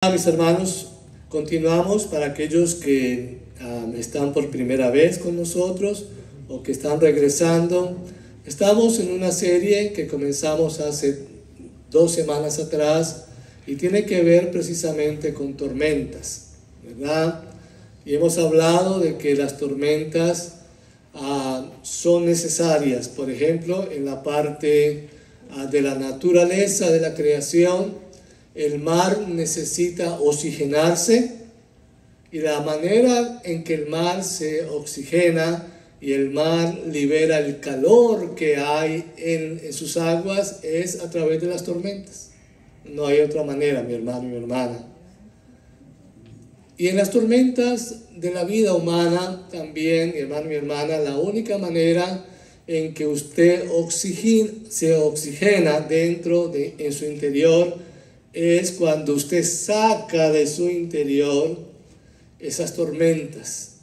Mis hermanos, continuamos para aquellos que están por primera vez con nosotros o que están regresando. Estamos en una serie que comenzamos hace 2 semanas atrás y tiene que ver precisamente con tormentas, ¿verdad? Y hemos hablado de que las tormentas son necesarias, por ejemplo, en la parte de la naturaleza de la creación. El mar necesita oxigenarse y la manera en que el mar se oxigena y el mar libera el calor que hay en sus aguas es a través de las tormentas. No hay otra manera, mi hermano y mi hermana. Y en las tormentas de la vida humana también, mi hermano y mi hermana, la única manera en que usted se oxigena en su interior es cuando usted saca de su interior esas tormentas,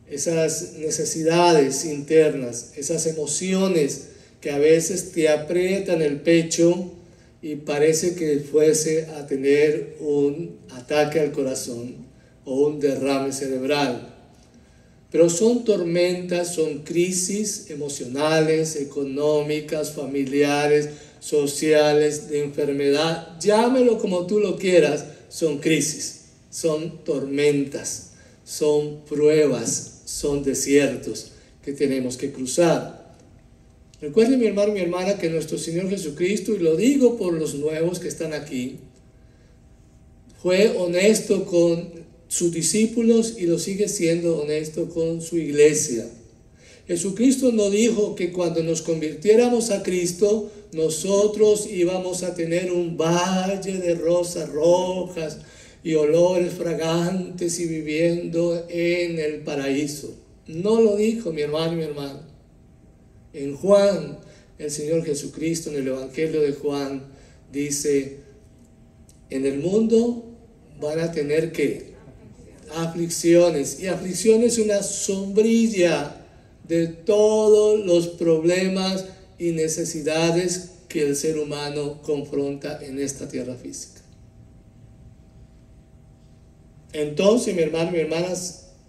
esas necesidades internas, esas emociones que a veces te aprietan el pecho y parece que fuese a tener un ataque al corazón o un derrame cerebral. Pero son tormentas, son crisis emocionales, económicas, familiares, sociales, de enfermedad, llámelo como tú lo quieras, son crisis, son tormentas, son pruebas, son desiertos que tenemos que cruzar. Recuerden, mi hermano y mi hermana, que nuestro Señor Jesucristo, y lo digo por los nuevos que están aquí, fue honesto con sus discípulos y lo sigue siendo honesto con su iglesia. Jesucristo no dijo que cuando nos convirtiéramos a Cristo, nosotros íbamos a tener un valle de rosas rojas y olores fragantes y viviendo en el paraíso. No lo dijo, mi hermano y mi hermana. En Juan, el Señor Jesucristo, en el Evangelio de Juan, dice, en el mundo van a tener ¿qué? Aflicciones. Y aflicción es una sombrilla de todos los problemas y necesidades que el ser humano confronta en esta tierra física. Entonces, mi hermano, mi hermana,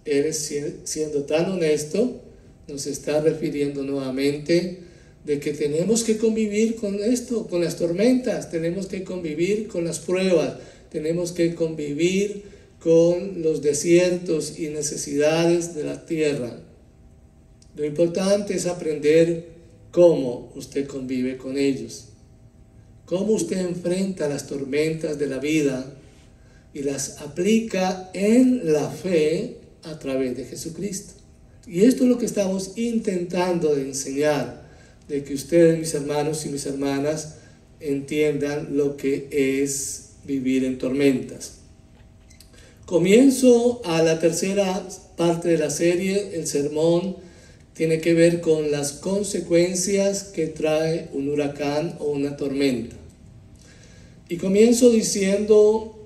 eres siendo tan honesto, nos está refiriendo nuevamente de que tenemos que convivir con esto, con las tormentas, tenemos que convivir con las pruebas, tenemos que convivir con los desiertos y necesidades de la tierra. Lo importante es aprender cómo usted convive con ellos, cómo usted enfrenta las tormentas de la vida y las aplica en la fe a través de Jesucristo. Y esto es lo que estamos intentando de enseñar, de que ustedes, mis hermanos y mis hermanas, entiendan lo que es vivir en tormentas. Comienzo a la tercera parte de la serie. El sermón tiene que ver con las consecuencias que trae un huracán o una tormenta. Y comienzo diciendo,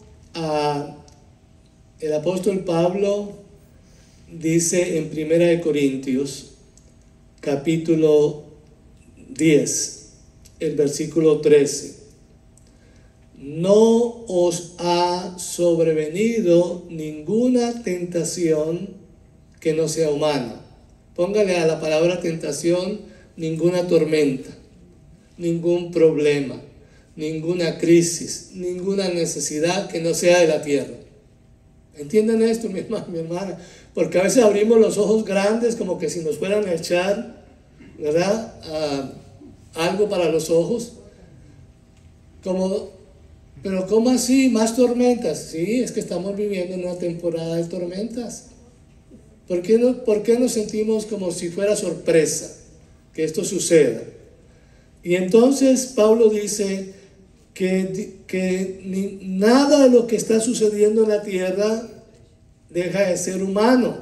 el apóstol Pablo dice en 1 Corintios, capítulo 10, el versículo 13, no os ha sobrevenido ninguna tentación que no sea humana. Póngale a la palabra tentación ninguna tormenta, ningún problema, ninguna crisis, ninguna necesidad que no sea de la tierra. ¿Entienden esto, mi hermano, mi hermana? Porque a veces abrimos los ojos grandes como que si nos fueran a echar, ¿verdad? Algo para los ojos. Pero ¿cómo así? ¿Más tormentas? Sí, es que estamos viviendo en una temporada de tormentas. ¿Por qué nos sentimos como si fuera sorpresa que esto suceda? Y entonces Pablo dice que nada de lo que está sucediendo en la tierra deja de ser humano,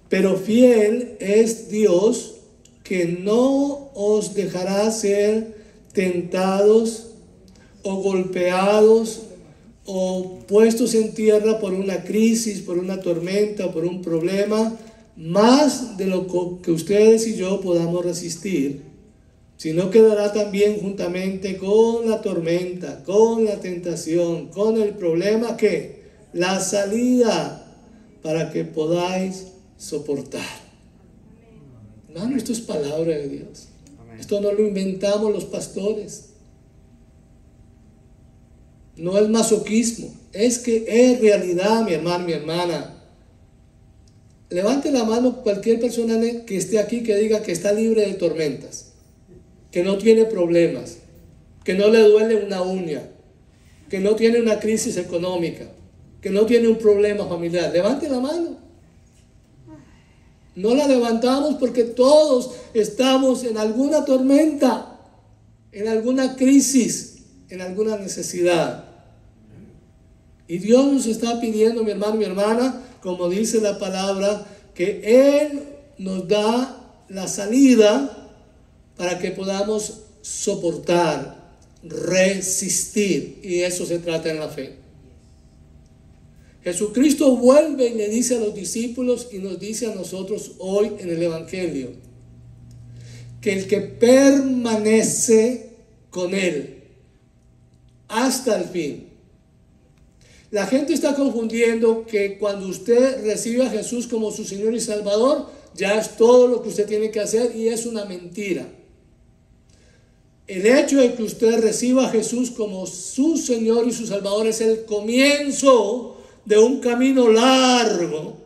pero fiel es Dios, que no os dejará ser tentados o golpeados o puestos en tierra por una crisis, por una tormenta, por un problema, más de lo que ustedes y yo podamos resistir, sino que dará también juntamente con la tormenta, con la tentación, con el problema, que la salida para que podáis soportar. Hermano, esto es palabra de Dios. Esto no lo inventamos los pastores. No es masoquismo, es que es realidad, mi hermano, mi hermana. Levante la mano cualquier persona que esté aquí que diga que está libre de tormentas, que no tiene problemas, que no le duele una uña, que no tiene una crisis económica, que no tiene un problema familiar. Levante la mano. No la levantamos porque todos estamos en alguna tormenta, en alguna crisis, en alguna necesidad. Y Dios nos está pidiendo, mi hermano, mi hermana, como dice la palabra, que Él nos da la salida para que podamos soportar, resistir. Y eso se trata en la fe. Jesucristo vuelve y le dice a los discípulos y nos dice a nosotros hoy en el Evangelio que el que permanece con Él hasta el fin. La gente está confundiendo que cuando usted recibe a Jesús como su Señor y Salvador, ya es todo lo que usted tiene que hacer, y es una mentira. El hecho de que usted reciba a Jesús como su Señor y su Salvador es el comienzo de un camino largo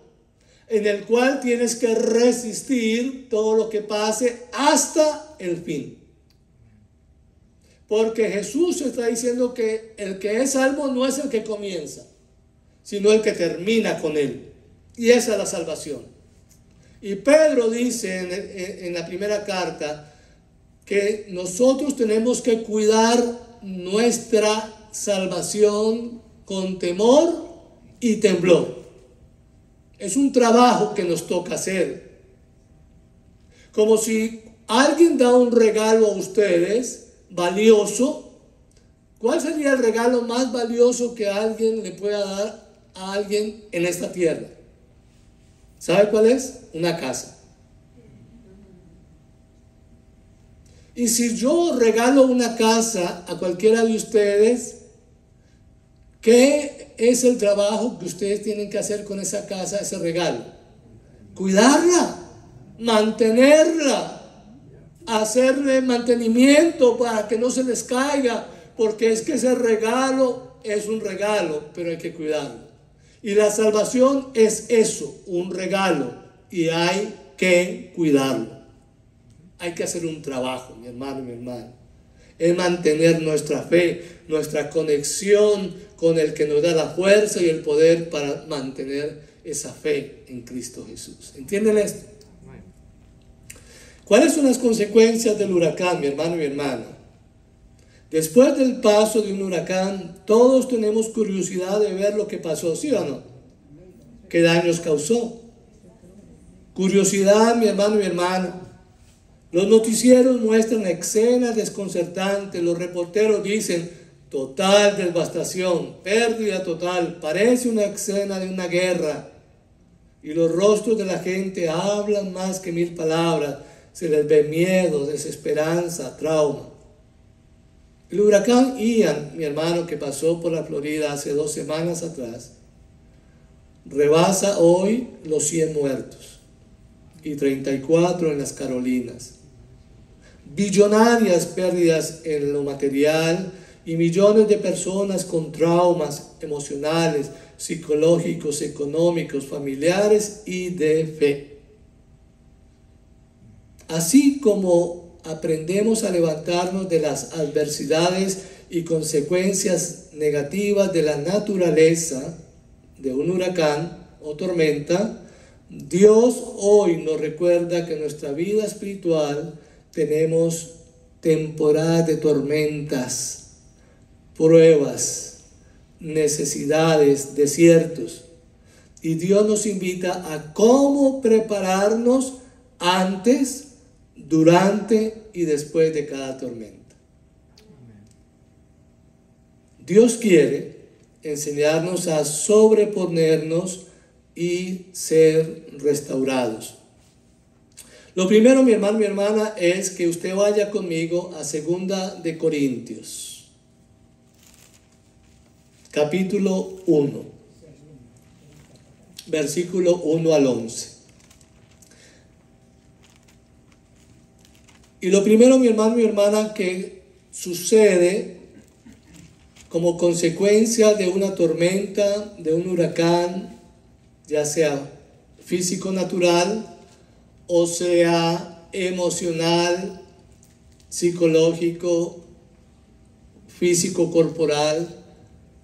en el cual tienes que resistir todo lo que pase hasta el fin. Porque Jesús está diciendo que el que es salvo no es el que comienza, sino el que termina con Él. Y esa es la salvación. Y Pedro dice en la primera carta que nosotros tenemos que cuidar nuestra salvación con temor y temblor. Es un trabajo que nos toca hacer. Como si alguien da un regalo a ustedes valioso, ¿cuál sería el regalo más valioso que alguien le pueda dar a alguien en esta tierra? ¿Sabe cuál es? Una casa. Y si yo regalo una casa a cualquiera de ustedes, ¿qué es el trabajo que ustedes tienen que hacer con esa casa, ese regalo? Cuidarla, mantenerla, hacerle mantenimiento para que no se les caiga, porque es que ese regalo es un regalo, pero hay que cuidarlo. Y la salvación es eso, un regalo, y hay que cuidarlo. Hay que hacer un trabajo, mi hermano y mi hermana. Es mantener nuestra fe, nuestra conexión con el que nos da la fuerza y el poder para mantener esa fe en Cristo Jesús. ¿Entienden esto? ¿Cuáles son las consecuencias del huracán, mi hermano y mi hermana? Después del paso de un huracán, todos tenemos curiosidad de ver lo que pasó, ¿sí o no? ¿Qué daños causó? Curiosidad, mi hermano y mi hermana. Los noticieros muestran escenas desconcertantes. Los reporteros dicen: total devastación, pérdida total, parece una escena de una guerra. Y los rostros de la gente hablan más que 1000 palabras. Se les ve miedo, desesperanza, trauma. El huracán Ian, mi hermano, que pasó por la Florida hace 2 semanas atrás, rebasa hoy los 100 muertos y 34 en las Carolinas. Billonarias pérdidas en lo material y millones de personas con traumas emocionales, psicológicos, económicos, familiares y de fe. Así como aprendemos a levantarnos de las adversidades y consecuencias negativas de la naturaleza, de un huracán o tormenta, Dios hoy nos recuerda que en nuestra vida espiritual tenemos temporadas de tormentas, pruebas, necesidades, desiertos. Y Dios nos invita a cómo prepararnos antes, durante y después de cada tormenta. Dios quiere enseñarnos a sobreponernos y ser restaurados. Lo primero, mi hermano, mi hermana, es que usted vaya conmigo a 2 Corintios, capítulo 1, versículo 1 al 11. Y lo primero, mi hermano, mi hermana, que sucede como consecuencia de una tormenta, de un huracán, ya sea físico natural o sea emocional, psicológico, físico corporal,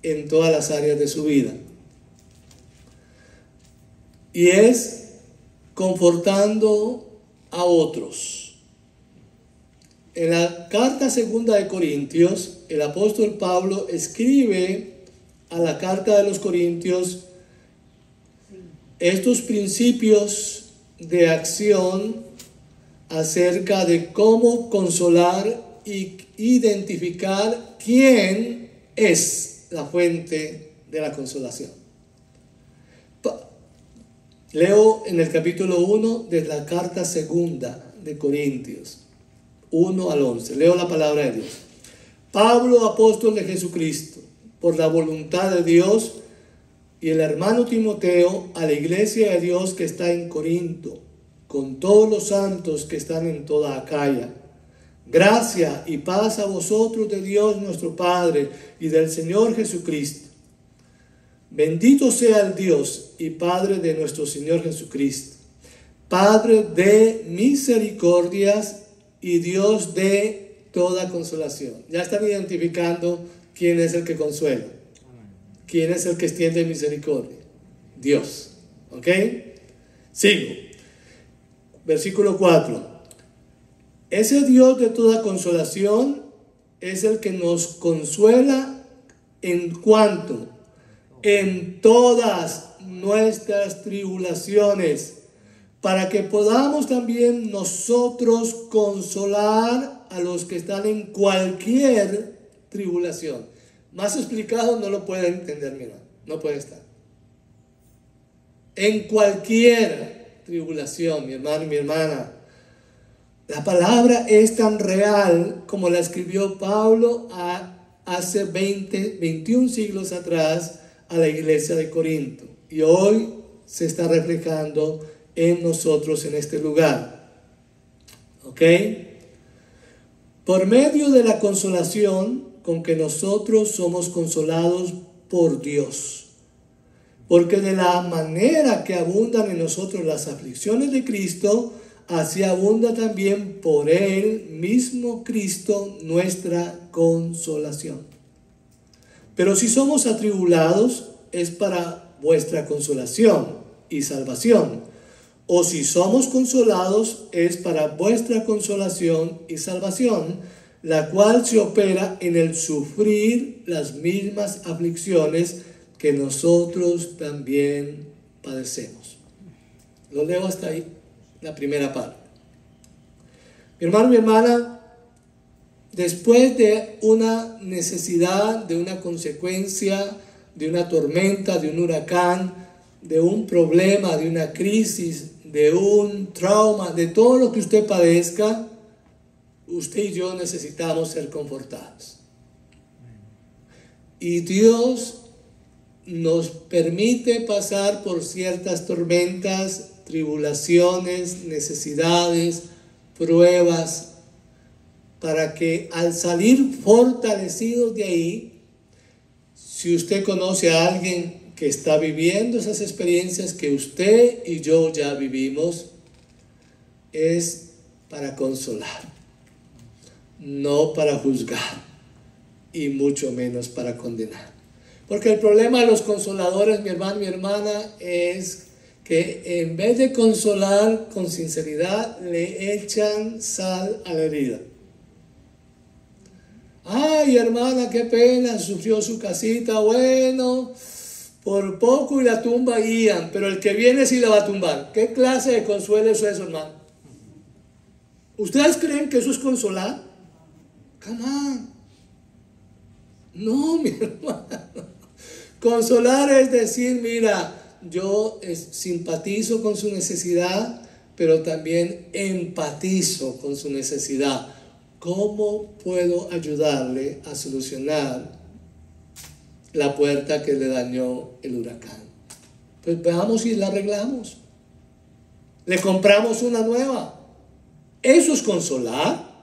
en todas las áreas de su vida. Y es confortando a otros. En la carta 2 Corintios, el apóstol Pablo escribe a la carta de los Corintios estos principios de acción acerca de cómo consolar y identificar quién es la fuente de la consolación. Leo en el capítulo 1 de la carta 2 Corintios, 1 al 11. Leo la palabra de Dios. Pablo, apóstol de Jesucristo, por la voluntad de Dios, y el hermano Timoteo, a la iglesia de Dios que está en Corinto, con todos los santos que están en toda Acaya. Gracia y paz a vosotros de Dios nuestro Padre y del Señor Jesucristo. Bendito sea el Dios y Padre de nuestro Señor Jesucristo, Padre de misericordias y Dios de toda consolación. Ya están identificando quién es el que consuela, quién es el que extiende misericordia. Dios. ¿Ok? Sigo. Versículo 4. Ese Dios de toda consolación es el que nos consuela en cuanto en todas nuestras tribulaciones, para que podamos también nosotros consolar a los que están en cualquier tribulación. Más explicado no lo puede entender, mira, no puede estar. En cualquier tribulación, mi hermano y mi hermana. La palabra es tan real como la escribió Pablo hace 21 siglos atrás a la iglesia de Corinto. Y hoy se está reflejando en nosotros en este lugar. ¿Ok? Por medio de la consolación con que nosotros somos consolados por Dios. Porque de la manera que abundan en nosotros las aflicciones de Cristo, así abunda también por Él mismo Cristo nuestra consolación. Pero si somos atribulados, es para vuestra consolación y salvación. O si somos consolados, es para vuestra consolación y salvación, la cual se opera en el sufrir las mismas aflicciones que nosotros también padecemos. Lo leo hasta ahí, la primera parte. Mi hermano, mi hermana, después de una necesidad, de una consecuencia, de una tormenta, de un huracán, de un problema, de una crisis, de un trauma, de todo lo que usted padezca, usted y yo necesitamos ser confortados. Y Dios nos permite pasar por ciertas tormentas, tribulaciones, necesidades, pruebas, para que al salir fortalecidos de ahí, si usted conoce a alguien que está viviendo esas experiencias que usted y yo ya vivimos, es para consolar, no para juzgar y mucho menos para condenar. Porque el problema de los consoladores, mi hermano, mi hermana, es que en vez de consolar con sinceridad, le echan sal a la herida. Ay, hermana, qué pena, sufrió su casita, bueno, por poco y la tumba guían, pero el que viene sí la va a tumbar. ¿Qué clase de consuelo es eso, hermano? ¿Ustedes creen que eso es consolar? Come on. No, mi hermano. Consolar es decir, mira, yo simpatizo con su necesidad, pero también empatizo con su necesidad. ¿Cómo puedo ayudarle a solucionar la puerta que le dañó el huracán? Pues vamos y la arreglamos. Le compramos una nueva. Eso es consolar.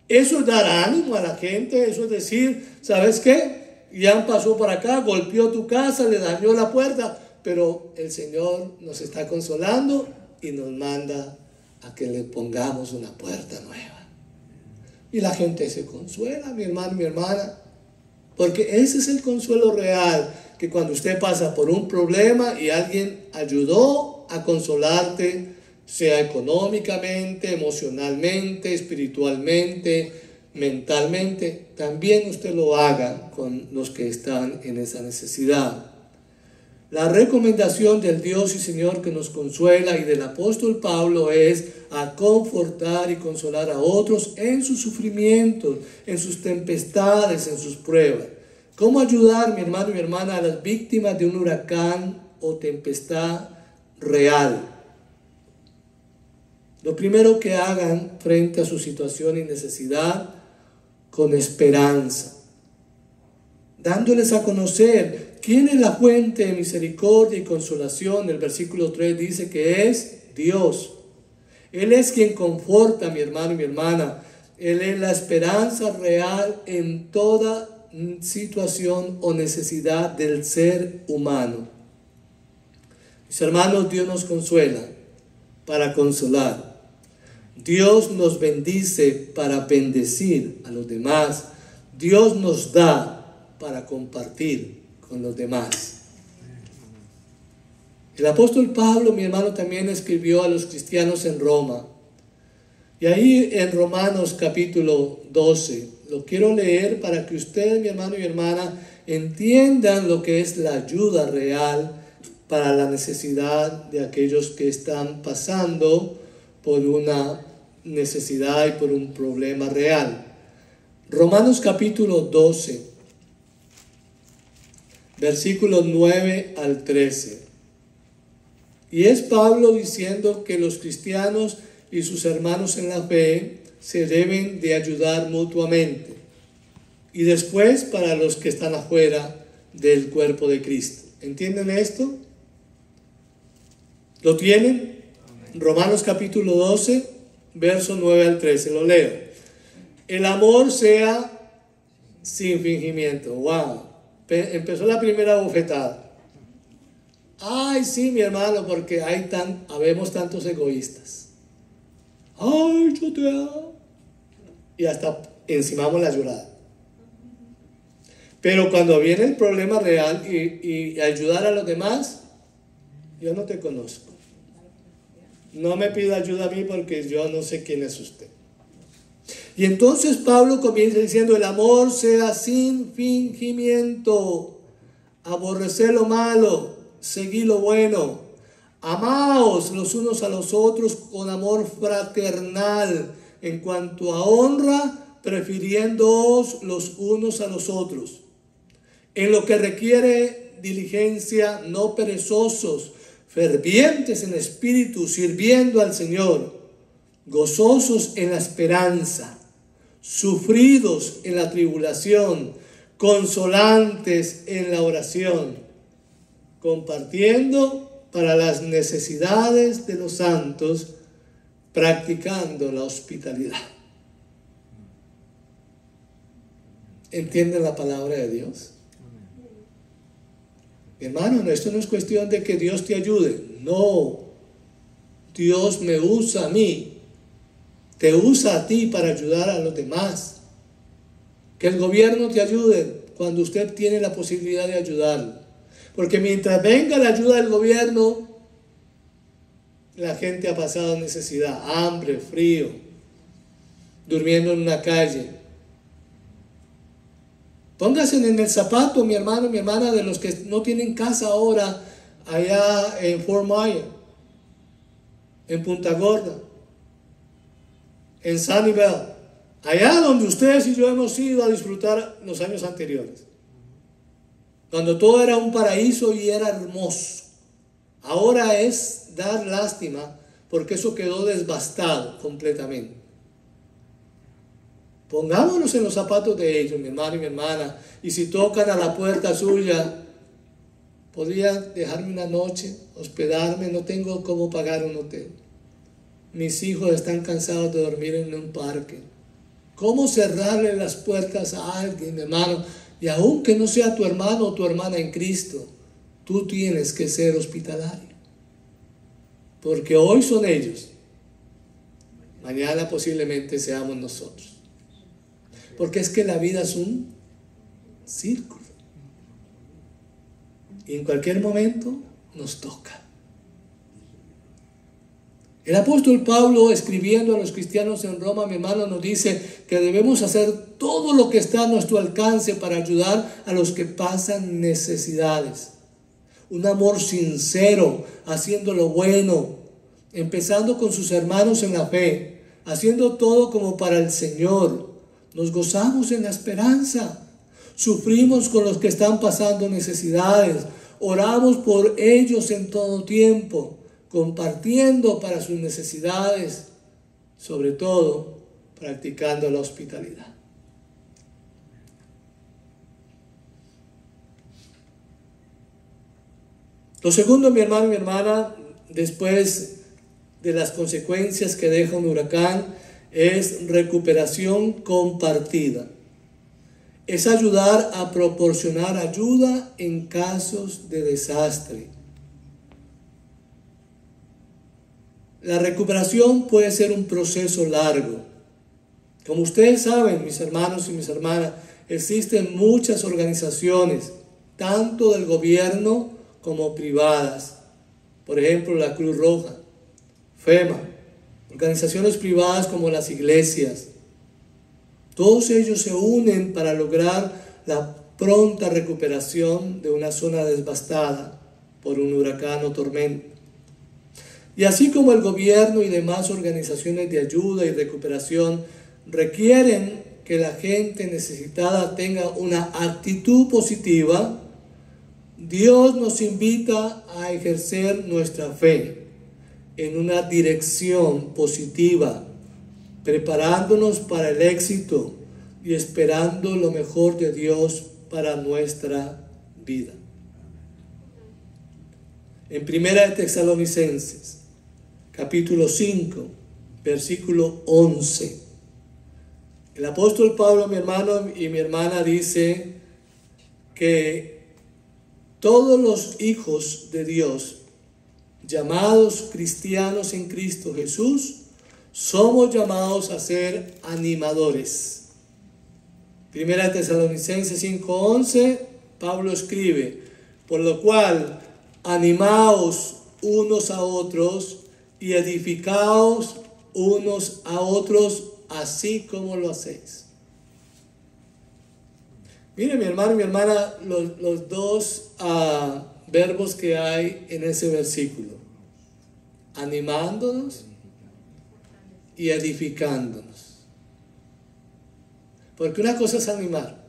Eso es dar ánimo a la gente. Eso es decir, ¿sabes qué? Ya pasó por acá, golpeó tu casa, le dañó la puerta, pero el Señor nos está consolando y nos manda a que le pongamos una puerta nueva. Y la gente se consuela, mi hermano, mi hermana, porque ese es el consuelo real, que cuando usted pasa por un problema y alguien ayudó a consolarte, sea económicamente, emocionalmente, espiritualmente, mentalmente, también usted lo haga con los que están en esa necesidad. La recomendación del Dios y Señor que nos consuela y del apóstol Pablo es a confortar y consolar a otros en sus sufrimientos, en sus tempestades, en sus pruebas. ¿Cómo ayudar, mi hermano y mi hermana, a las víctimas de un huracán o tempestad real? Lo primero que hagan frente a su situación y necesidad, con esperanza, dándoles a conocer quién es la fuente de misericordia y consolación. El versículo 3 dice que es Dios. Él es quien conforta, mi hermano y mi hermana. Él es la esperanza real en toda situación o necesidad del ser humano. Mis hermanos, Dios nos consuela para consolar. Dios nos bendice para bendecir a los demás. Dios nos da para compartir con los demás. El apóstol Pablo, mi hermano, también escribió a los cristianos en Roma. Y ahí en Romanos capítulo 12, lo quiero leer para que ustedes, mi hermano y mi hermana, entiendan lo que es la ayuda real para la necesidad de aquellos que están pasando por una necesidad y por un problema real. Romanos capítulo 12, versículos 9 al 13. Y es Pablo diciendo que los cristianos y sus hermanos en la fe se deben de ayudar mutuamente. Y después para los que están afuera del cuerpo de Cristo. ¿Entienden esto? ¿Lo tienen? Romanos capítulo 12, verso 9 al 13. Lo leo. El amor sea sin fingimiento. ¡Wow! Empezó la primera bofetada. Ay, sí, mi hermano, porque habemos tantos egoístas. Ay, yo te amo. Y hasta encimamos la llorada. Pero cuando viene el problema real y ayudar a los demás, yo no te conozco. No me pida ayuda a mí porque yo no sé quién es usted. Y entonces Pablo comienza diciendo: el amor sea sin fingimiento, aborrecer lo malo, seguir lo bueno, amaos los unos a los otros con amor fraternal, en cuanto a honra, prefiriéndoos los unos a los otros. En lo que requiere diligencia, no perezosos, fervientes en espíritu, sirviendo al Señor, gozosos en la esperanza, sufridos en la tribulación, consolantes en la oración, compartiendo para las necesidades de los santos, practicando la hospitalidad. ¿Entienden la palabra de Dios? Mi hermano, esto no es cuestión de que Dios te ayude. No. Dios me usa a mí. Te usa a ti para ayudar a los demás. Que el gobierno te ayude cuando usted tiene la posibilidad de ayudarlo. Porque mientras venga la ayuda del gobierno, la gente ha pasado necesidad, hambre, frío, durmiendo en una calle. Póngase en el zapato, mi hermano, mi hermana, de los que no tienen casa ahora allá en Fort Myers, en Punta Gorda, en Sunnyvale, allá donde ustedes y yo hemos ido a disfrutar los años anteriores, cuando todo era un paraíso y era hermoso. Ahora es dar lástima porque eso quedó devastado completamente. Pongámonos en los zapatos de ellos, mi hermano y mi hermana, y si tocan a la puerta suya, ¿podría dejarme una noche, hospedarme? No tengo cómo pagar un hotel. Mis hijos están cansados de dormir en un parque. ¿Cómo cerrarle las puertas a alguien, mi hermano? Y aunque no sea tu hermano o tu hermana en Cristo, tú tienes que ser hospitalario. Porque hoy son ellos, mañana posiblemente seamos nosotros. Porque es que la vida es un círculo. Y en cualquier momento nos toca. El apóstol Pablo, escribiendo a los cristianos en Roma, mi hermano, nos dice que debemos hacer todo lo que está a nuestro alcance para ayudar a los que pasan necesidades. Un amor sincero, haciendo lo bueno, empezando con sus hermanos en la fe, haciendo todo como para el Señor. Nos gozamos en la esperanza, sufrimos con los que están pasando necesidades, oramos por ellos en todo tiempo, compartiendo para sus necesidades, sobre todo practicando la hospitalidad. Lo segundo, mi hermano y mi hermana, después de las consecuencias que deja un huracán, es recuperación compartida. Es ayudar a proporcionar ayuda en casos de desastre. La recuperación puede ser un proceso largo. Como ustedes saben, mis hermanos y mis hermanas, existen muchas organizaciones, tanto del gobierno como privadas. Por ejemplo, la Cruz Roja, FEMA, organizaciones privadas como las iglesias. Todos ellos se unen para lograr la pronta recuperación de una zona devastada por un huracán o tormenta. Y así como el gobierno y demás organizaciones de ayuda y recuperación requieren que la gente necesitada tenga una actitud positiva, Dios nos invita a ejercer nuestra fe en una dirección positiva, preparándonos para el éxito y esperando lo mejor de Dios para nuestra vida. En 1 Tesalonicenses, capítulo 5, versículo 11, el apóstol Pablo, mi hermano y mi hermana, dice que todos los hijos de Dios, llamados cristianos en Cristo Jesús, somos llamados a ser animadores. 1 Tesalonicenses 5:11, Pablo escribe: por lo cual, animaos unos a otros y edificaos unos a otros, así como lo hacéis. Mire, mi hermano y mi hermana, los dos verbos que hay en ese versículo: animándonos y edificándonos. Porque una cosa es animar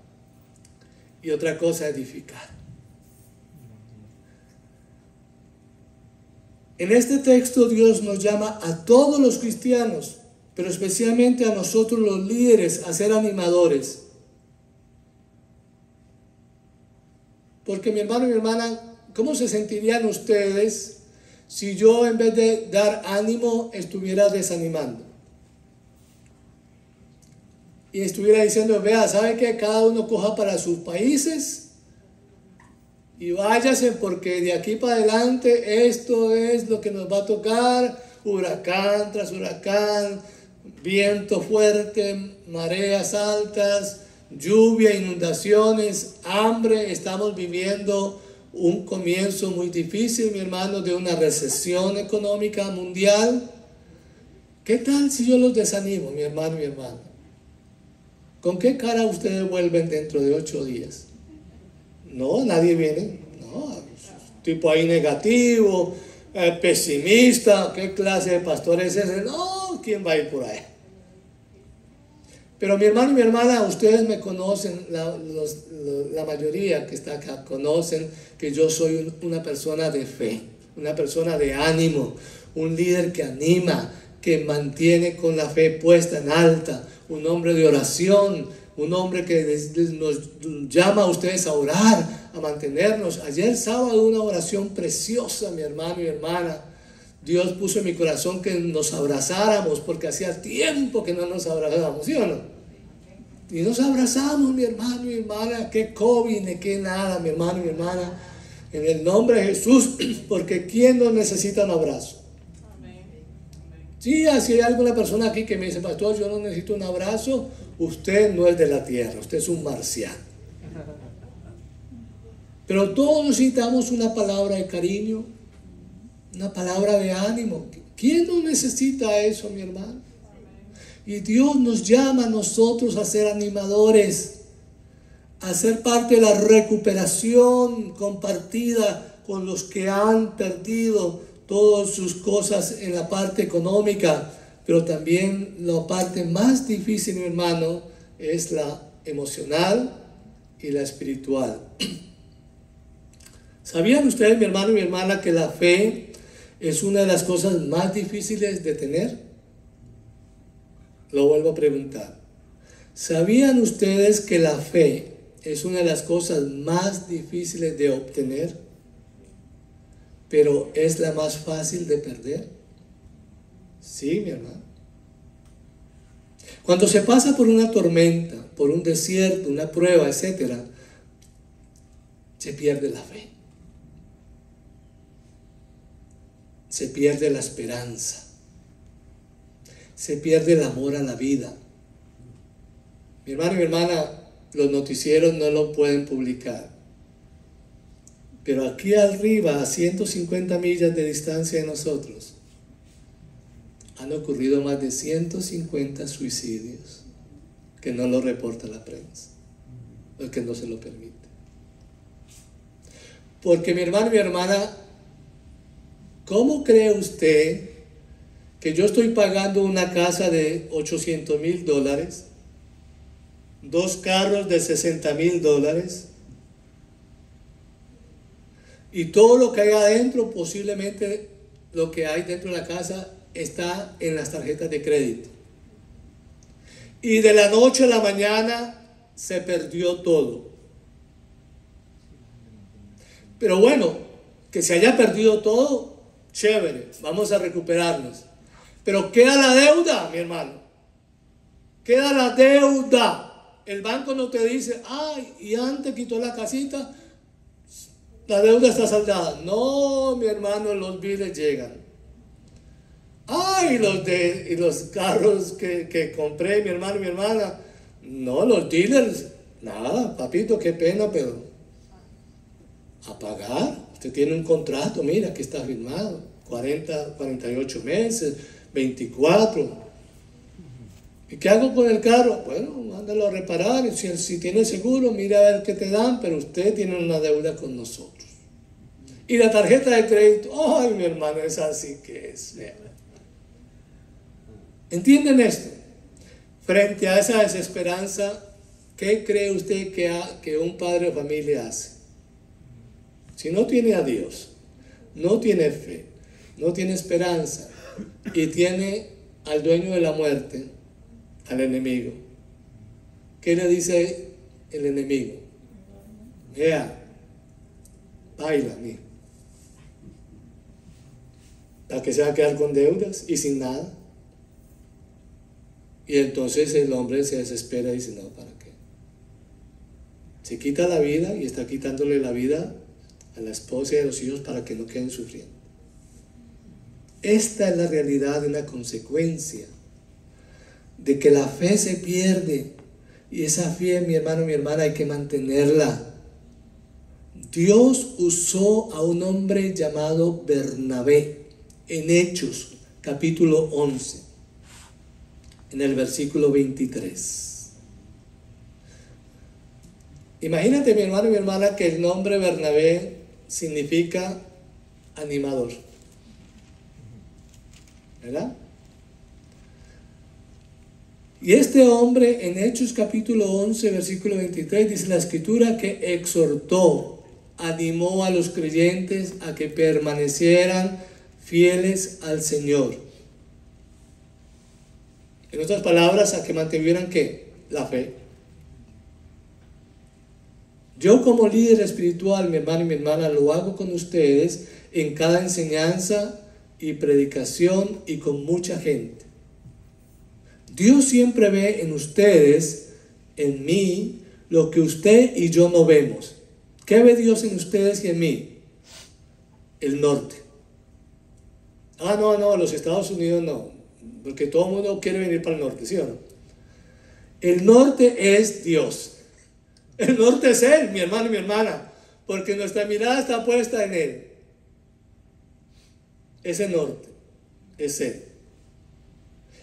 y otra cosa es edificar. En este texto Dios nos llama a todos los cristianos, pero especialmente a nosotros los líderes, a ser animadores. Porque mi hermano y mi hermana, ¿cómo se sentirían ustedes si yo, en vez de dar ánimo, estuviera desanimando? Y estuviera diciendo: vea, ¿sabe qué? Cada uno coja para sus países y váyase, porque de aquí para adelante esto es lo que nos va a tocar: huracán tras huracán, viento fuerte, mareas altas, lluvia, inundaciones, hambre. Estamos viviendo un comienzo muy difícil, mi hermano, de una recesión económica mundial. ¿Qué tal si yo los desanimo, mi hermano y mi hermana? ¿Con qué cara ustedes vuelven dentro de 8 días? No, nadie viene. No, tipo ahí negativo, pesimista. ¿Qué clase de pastor es ese? No, ¿quién va a ir por ahí? Pero mi hermano y mi hermana, ustedes me conocen, la mayoría que está acá conocen que yo soy una persona de fe, una persona de ánimo, un líder que anima, que mantiene con la fe puesta en alta, un hombre de oración, un hombre que nos llama a ustedes a orar, a mantenernos. Ayer sábado una oración preciosa, mi hermano y hermana. Dios puso en mi corazón que nos abrazáramos porque hacía tiempo que no nos abrazábamos, ¿sí o no? Y nos abrazamos, mi hermano y hermana. Qué COVID, ni qué nada, mi hermano y hermana. En el nombre de Jesús, porque ¿quién no necesita un abrazo? Sí, si hay alguna persona aquí que me dice, pastor, yo no necesito un abrazo, usted no es de la tierra, usted es un marciano. Pero todos necesitamos una palabra de cariño, una palabra de ánimo. ¿Quién no necesita eso, mi hermano? Y Dios nos llama a nosotros a ser animadores, a ser parte de la recuperación compartida con los que han perdido todas sus cosas en la parte económica, pero también la parte más difícil, mi hermano, es la emocional y la espiritual. ¿Sabían ustedes, mi hermano y mi hermana, que la fe es una de las cosas más difíciles de tener? Lo vuelvo a preguntar. ¿Sabían ustedes que la fe es una de las cosas más difíciles de obtener, pero es la más fácil de perder? Sí, mi hermano. Cuando se pasa por una tormenta, por un desierto, una prueba, etc., se pierde la fe. Se pierde la esperanza. Se pierde el amor a la vida. Mi hermano y mi hermana, los noticieros no lo pueden publicar. Pero aquí arriba, a 150 millas de distancia de nosotros, han ocurrido más de 150 suicidios que no lo reporta la prensa, porque no se lo permite. Porque mi hermano y mi hermana, ¿cómo cree usted que yo estoy pagando una casa de $800,000, 2 carros de $60,000, y todo lo que hay adentro, posiblemente lo que hay dentro de la casa está en las tarjetas de crédito? Y de la noche a la mañana se perdió todo. Pero bueno, que se haya perdido todo, chévere, vamos a recuperarnos. Pero queda la deuda, mi hermano. Queda la deuda. El banco no te dice, ay, y antes quitó la casita, la deuda está saldada. No, mi hermano, los biles llegan. Ay, los carros que compré, mi hermano y mi hermana. No, los dealers, nada, papito, qué pena, pero a pagar. Usted tiene un contrato, mira, aquí está firmado. 48 meses, 24. ¿Y qué hago con el carro? Bueno, mándalo a reparar. Si tiene seguro, mira a ver qué te dan, pero usted tiene una deuda con nosotros. Y la tarjeta de crédito, ay, mi hermano, es así que es. ¿Entienden esto? Frente a esa desesperanza, ¿qué cree usted que un padre de familia hace? Si no tiene a Dios, no tiene fe, no tiene esperanza y tiene al dueño de la muerte, al enemigo, ¿qué le dice el enemigo? Vea, baila, mira. ¿Para qué se va a quedar con deudas y sin nada? Y entonces el hombre se desespera y dice, no, ¿para qué? Se quita la vida y está quitándole la vida a la esposa y a los hijos para que no queden sufriendo. Esta es la realidad, una consecuencia de que la fe se pierde, y esa fe, mi hermano, mi hermana, hay que mantenerla. Dios usó a un hombre llamado Bernabé en Hechos, capítulo 11, en el versículo 23. Imagínate, mi hermano y mi hermana, que el nombre Bernabé significa animador, ¿verdad? Y este hombre en Hechos capítulo 11, versículo 23, dice la escritura que exhortó, animó a los creyentes a que permanecieran fieles al Señor. En otras palabras, a que mantuvieran ¿qué? La fe. Yo como líder espiritual, mi hermano y mi hermana, lo hago con ustedes en cada enseñanza y predicación y con mucha gente. Dios siempre ve en ustedes, en mí, lo que usted y yo no vemos. ¿Qué ve Dios en ustedes y en mí? El norte. No, los Estados Unidos no, porque todo el mundo quiere venir para el norte, ¿sí o no? El norte es Dios. El norte es Él, mi hermano y mi hermana, porque nuestra mirada está puesta en Él. Ese norte es Él.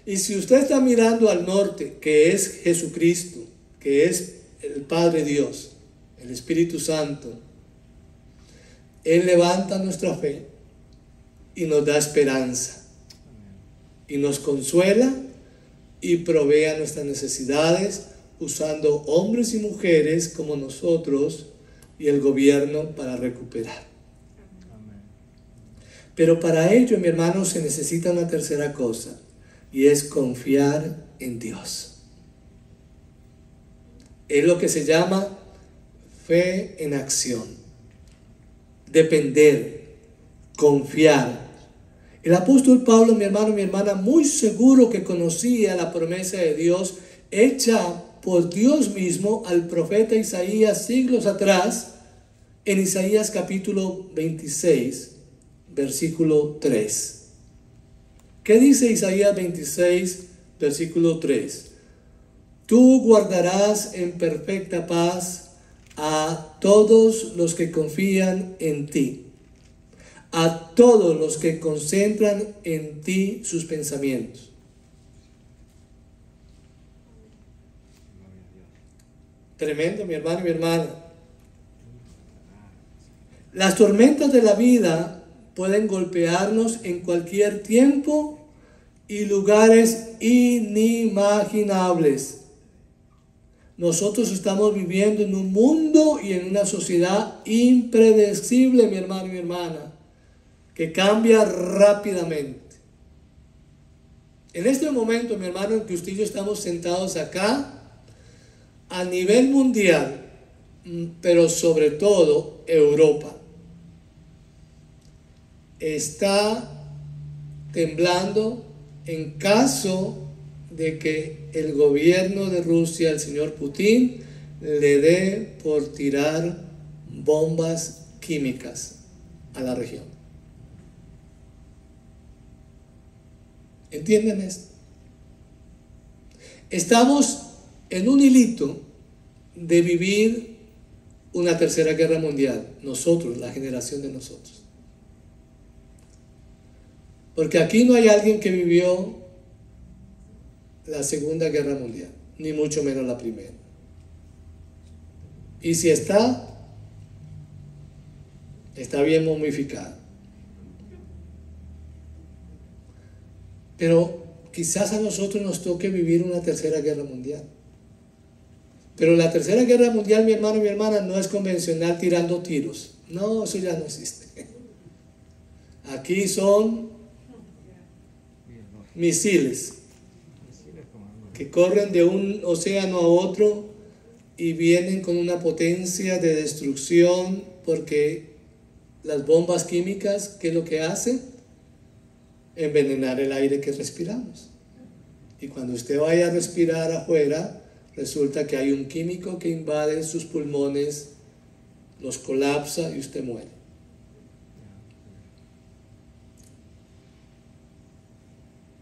Y si usted está mirando al norte, que es Jesucristo, que es el Padre Dios, el Espíritu Santo, Él levanta nuestra fe y nos da esperanza. Y nos consuela y provee a nuestras necesidades, usando hombres y mujeres como nosotros y el gobierno para recuperar. Pero para ello, mi hermano, se necesita una tercera cosa, y es confiar en Dios. Es lo que se llama fe en acción. Depender, confiar. El apóstol Pablo, mi hermano y mi hermana, muy seguro que conocía la promesa de Dios hecha por Dios mismo al profeta Isaías siglos atrás, en Isaías capítulo 26, versículo 3. ¿Qué dice Isaías 26, versículo 3? Tú guardarás en perfecta paz a todos los que confían en ti, a todos los que concentran en ti sus pensamientos. Tremendo, mi hermano y mi hermana. Las tormentas de la vida pueden golpearnos en cualquier tiempo y lugares inimaginables. Nosotros estamos viviendo en un mundo y en una sociedad impredecible, mi hermano y mi hermana, que cambia rápidamente. En este momento, mi hermano, en que usted y yo estamos sentados acá, a nivel mundial, pero sobre todo Europa, está temblando en caso de que el gobierno de Rusia, el señor Putin, le dé por tirar bombas químicas a la región. ¿Entienden esto? Estamos en un hilito de vivir una tercera guerra mundial, nosotros, la generación de nosotros. Porque aquí no hay alguien que vivió la Segunda Guerra Mundial, ni mucho menos la primera. Y si está bien momificado. Pero quizás a nosotros nos toque vivir una tercera guerra mundial. Pero la tercera guerra mundial, mi hermano y mi hermana, no es convencional tirando tiros. No, eso ya no existe. Aquí son misiles que corren de un océano a otro y vienen con una potencia de destrucción, porque las bombas químicas, ¿qué es lo que hacen? Envenenar el aire que respiramos. Y cuando usted vaya a respirar afuera, resulta que hay un químico que invade sus pulmones, los colapsa y usted muere.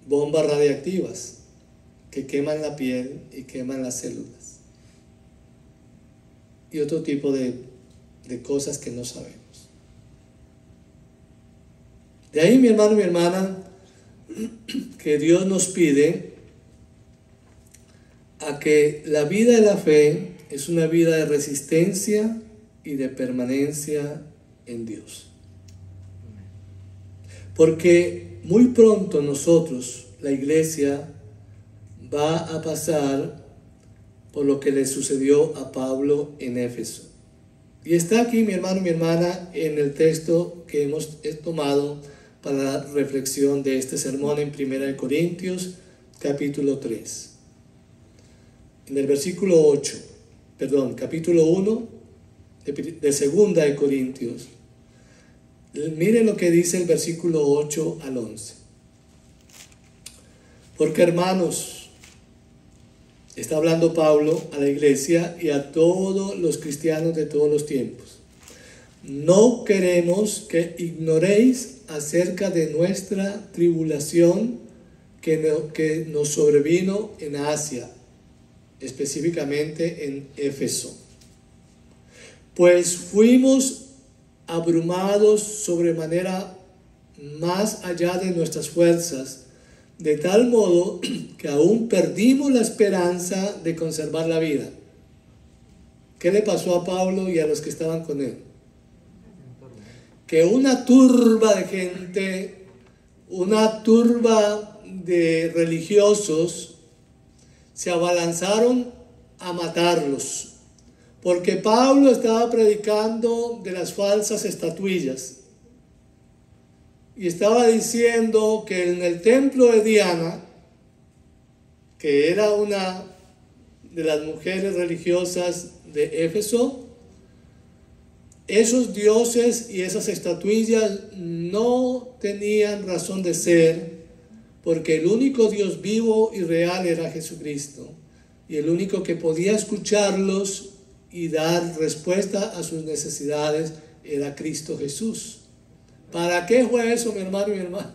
Bombas radiactivas que queman la piel y queman las células. Y otro tipo de cosas que no sabemos. De ahí, mi hermano y mi hermana, que Dios nos pide a que la vida de la fe es una vida de resistencia y de permanencia en Dios. Porque muy pronto nosotros, la iglesia, va a pasar por lo que le sucedió a Pablo en Éfeso. Y está aquí, mi hermano y mi hermana, en el texto que hemos tomado para la reflexión de este sermón en 1 Corintios capítulo 3. En el versículo 8, capítulo 1 de 2 Corintios. Miren lo que dice el versículo 8 al 11. Porque hermanos, está hablando Pablo a la iglesia y a todos los cristianos de todos los tiempos. No queremos que ignoréis acerca de nuestra tribulación que nos sobrevino en Asia, específicamente en Éfeso. Pues fuimos abrumados sobremanera más allá de nuestras fuerzas, de tal modo que aún perdimos la esperanza de conservar la vida. ¿Qué le pasó a Pablo y a los que estaban con él? Que una turba de gente, una turba de religiosos se abalanzaron a matarlos, porque Pablo estaba predicando de las falsas estatuillas y estaba diciendo que en el templo de Diana, que era una de las mujeres religiosas de Éfeso, esos dioses y esas estatuillas no tenían razón de ser, porque el único Dios vivo y real era Jesucristo, y el único que podía escucharlos y dar respuesta a sus necesidades era Cristo Jesús. ¿Para qué fue eso, mi hermano y mi hermana?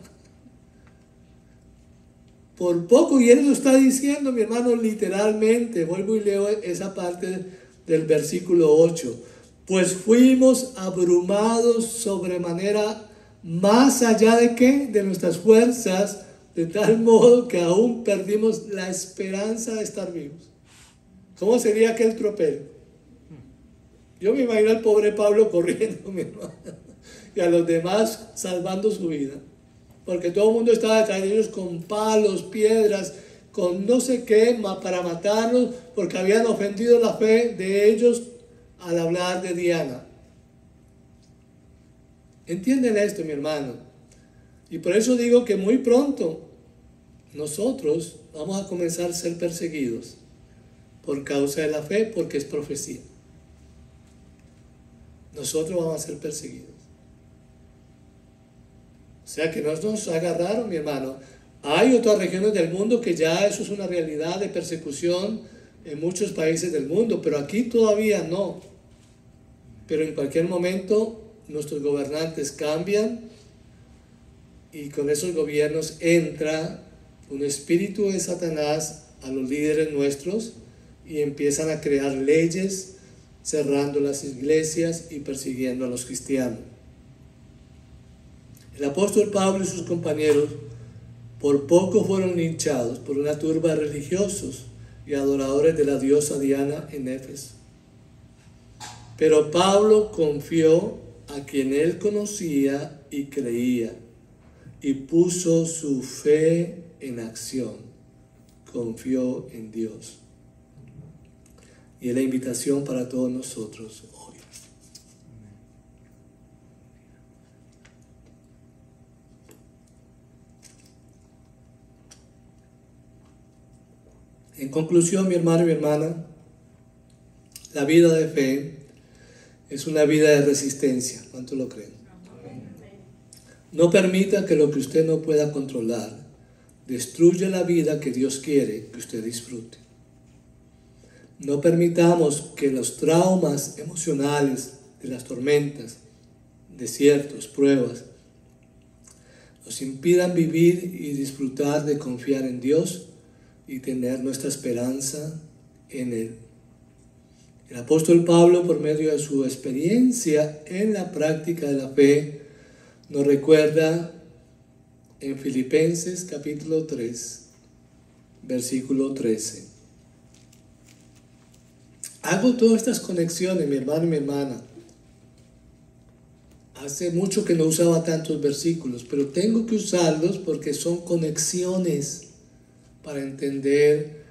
Por poco, y él lo está diciendo, mi hermano, literalmente. Vuelvo y leo esa parte del versículo 8. Pues fuimos abrumados sobremanera, más allá de ¿qué? De nuestras fuerzas, de tal modo que aún perdimos la esperanza de estar vivos. ¿Cómo sería aquel tropel? Yo me imagino al pobre Pablo corriendo, mi hermano, y a los demás salvando su vida, porque todo el mundo estaba detrás de ellos con palos, piedras, con no sé qué, para matarlos, porque habían ofendido la fe de ellos al hablar de Diana. ¿Entienden esto, mi hermano? Y por eso digo que muy pronto nosotros vamos a comenzar a ser perseguidos por causa de la fe, porque es profecía. Nosotros vamos a ser perseguidos. O sea que no nos agarraron, mi hermano. Hay otras regiones del mundo que ya eso es una realidad de persecución en muchos países del mundo, pero aquí todavía no. Pero en cualquier momento nuestros gobernantes cambian y con esos gobiernos entra un espíritu de Satanás a los líderes nuestros y empiezan a crear leyes cerrando las iglesias y persiguiendo a los cristianos. El apóstol Pablo y sus compañeros por poco fueron linchados por una turba de religiosos y adoradores de la diosa Diana en Éfeso. Pero Pablo confió a quien él conocía y creía y puso su fe en acción. Confió en Dios. Y es la invitación para todos nosotros hoy. En conclusión, mi hermano y mi hermana, la vida de fe es una vida de resistencia. ¿Cuánto lo creen? No permita que lo que usted no pueda controlar destruya la vida que Dios quiere que usted disfrute. No permitamos que los traumas emocionales de las tormentas, desiertos, pruebas, nos impidan vivir y disfrutar de confiar en Dios y tener nuestra esperanza en Él. El apóstol Pablo, por medio de su experiencia en la práctica de la fe, nos recuerda en Filipenses capítulo 3, versículo 13. Hago todas estas conexiones, mi hermano y mi hermana. Hace mucho que no usaba tantos versículos, pero tengo que usarlos porque son conexiones para entender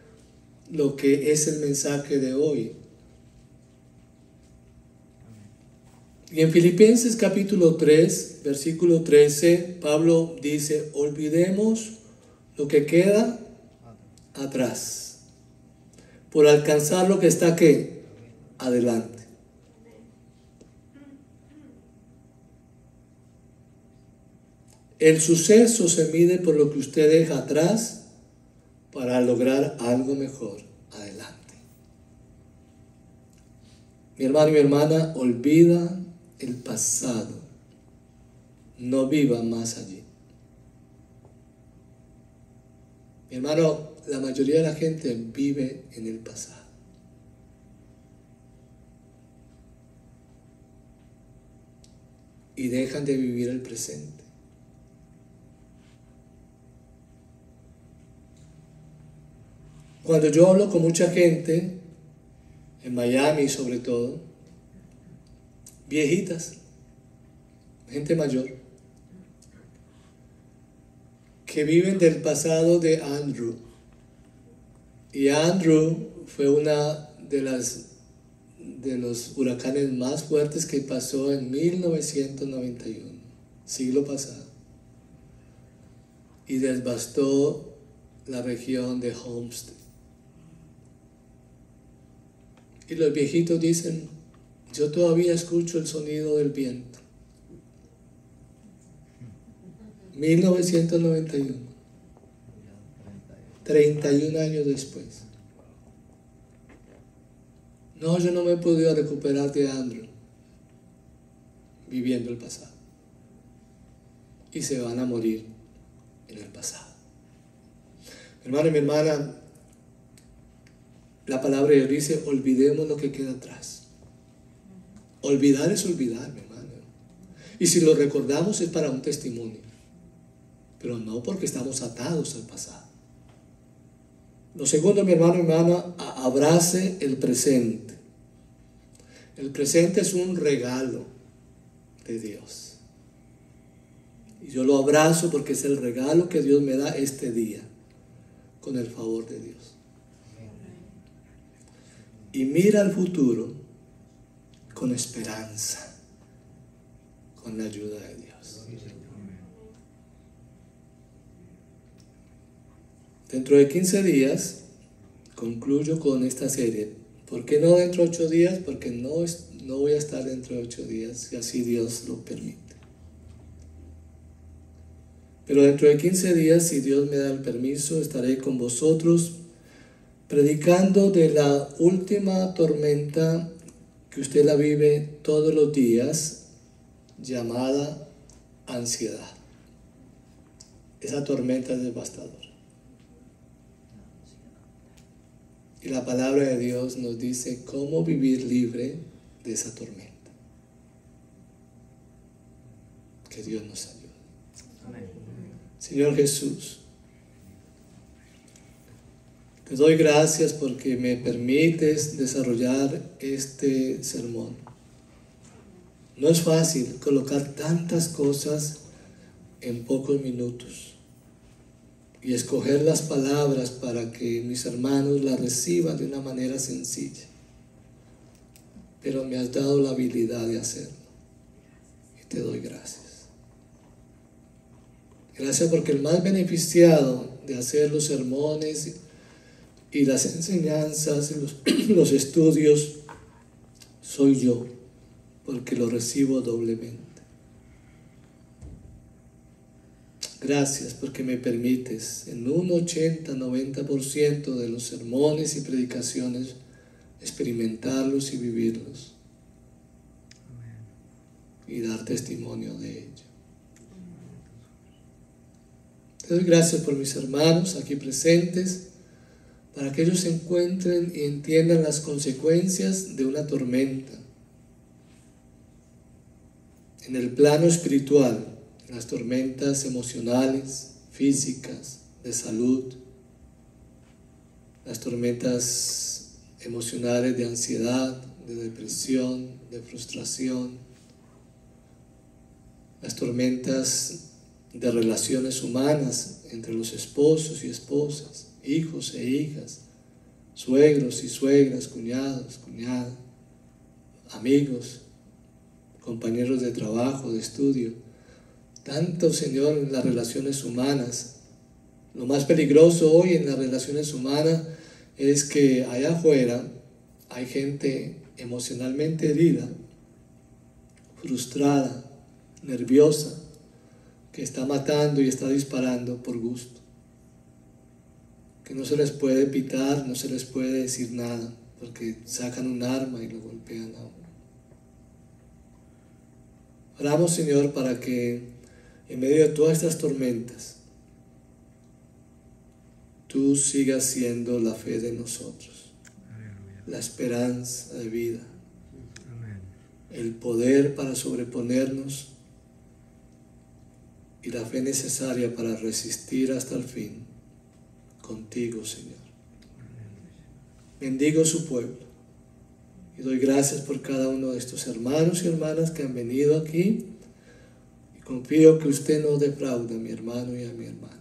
lo que es el mensaje de hoy. Y en Filipenses capítulo 3, versículo 13, Pablo dice, olvidemos lo que queda atrás, por alcanzar lo que está ¿qué? Adelante. El suceso se mide por lo que usted deja atrás para lograr algo mejor adelante. Mi hermano y mi hermana, olvida el pasado. No viva más allí. Mi hermano, la mayoría de la gente vive en el pasado. Y dejan de vivir el presente. Cuando yo hablo con mucha gente, en Miami sobre todo, viejitas, gente mayor, que viven del pasado de Andrew. Y Andrew fue una de los huracanes más fuertes que pasó en 1991, siglo pasado, y devastó la región de Homestead. Y los viejitos dicen, yo todavía escucho el sonido del viento. 1991, 31 años después. No, yo no me he podido recuperar de Andrew, viviendo el pasado. Y se van a morir en el pasado. Mi hermano y mi hermana, la palabra de Dios dice, olvidemos lo que queda atrás. Olvidar es olvidar, mi hermano. Y si lo recordamos es para un testimonio, pero no porque estamos atados al pasado. Lo segundo, mi hermano y hermana, abrace el presente. El presente es un regalo de Dios. Y yo lo abrazo porque es el regalo que Dios me da este día, con el favor de Dios. Y mira al futuro con esperanza, con la ayuda de Dios. Dentro de 15 días concluyo con esta serie. ¿Por qué no dentro de 8 días? Porque no voy a estar dentro de 8 días, si así Dios lo permite. Pero dentro de 15 días, si Dios me da el permiso, estaré con vosotros predicando de la última tormenta que usted la vive todos los días, llamada ansiedad. Esa tormenta es devastadora. Y la palabra de Dios nos dice cómo vivir libre de esa tormenta. Que Dios nos ayude. Amén. Señor Jesús, te doy gracias porque me permites desarrollar este sermón. No es fácil colocar tantas cosas en pocos minutos y escoger las palabras para que mis hermanos las reciban de una manera sencilla. Pero me has dado la habilidad de hacerlo y te doy gracias. Gracias porque el más beneficiado de hacer los sermones y las enseñanzas, los estudios, soy yo, porque lo recibo doblemente. Gracias porque me permites en un 80-90% de los sermones y predicaciones experimentarlos y vivirlos. Y dar testimonio de ello. Te doy gracias por mis hermanos aquí presentes, para que ellos se encuentren y entiendan las consecuencias de una tormenta. En el plano espiritual, las tormentas emocionales, físicas, de salud, las tormentas emocionales de ansiedad, de depresión, de frustración, las tormentas de relaciones humanas entre los esposos y esposas, hijos e hijas, suegros y suegras, cuñados, cuñadas, amigos, compañeros de trabajo, de estudio. Tanto, Señor, en las relaciones humanas. Lo más peligroso hoy en las relaciones humanas es que allá afuera hay gente emocionalmente herida, frustrada, nerviosa, que está matando y está disparando por gusto. Que no se les puede pitar, no se les puede decir nada, porque sacan un arma y lo golpean a uno. Oramos, Señor, para que en medio de todas estas tormentas, tú sigas siendo la fe de nosotros, la esperanza de vida, el poder para sobreponernos y la fe necesaria para resistir hasta el fin contigo, Señor. Bendigo su pueblo y doy gracias por cada uno de estos hermanos y hermanas que han venido aquí, y confío que usted no defrauda a mi hermano y a mi hermana.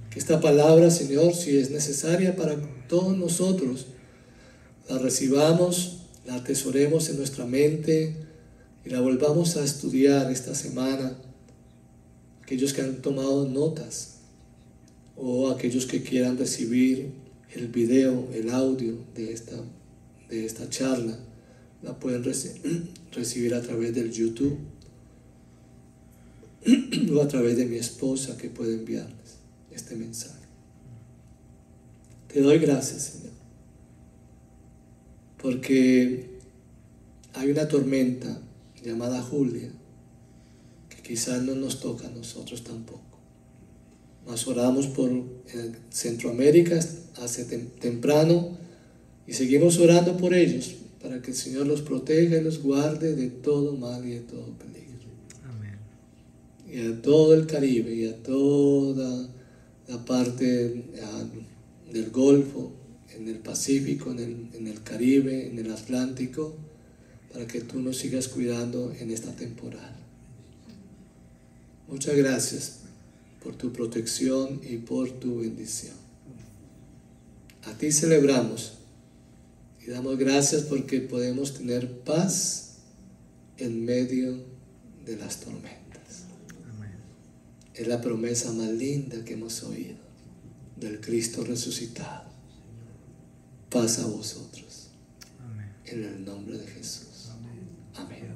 Que esta palabra, Señor, si es necesaria para todos nosotros, la recibamos, la atesoremos en nuestra mente y la volvamos a estudiar esta semana. Aquellos que han tomado notas o aquellos que quieran recibir el video, el audio de esta charla, la pueden recibir a través del YouTube o a través de mi esposa, que puede enviarles este mensaje. Te doy gracias, Señor, porque hay una tormenta llamada Julia que quizás no nos toca a nosotros tampoco. Mas oramos por Centroamérica hace temprano y seguimos orando por ellos para que el Señor los proteja y los guarde de todo mal y de todo peligro. Amén. Y a todo el Caribe y a toda la parte del Golfo, en el Pacífico, en el Caribe, en el Atlántico, para que tú nos sigas cuidando en esta temporada. Muchas gracias por tu protección y por tu bendición. A ti celebramos y damos gracias porque podemos tener paz en medio de las tormentas. Amén. Es la promesa más linda que hemos oído del Cristo resucitado. Paz a vosotros. Amén. En el nombre de Jesús. Amén.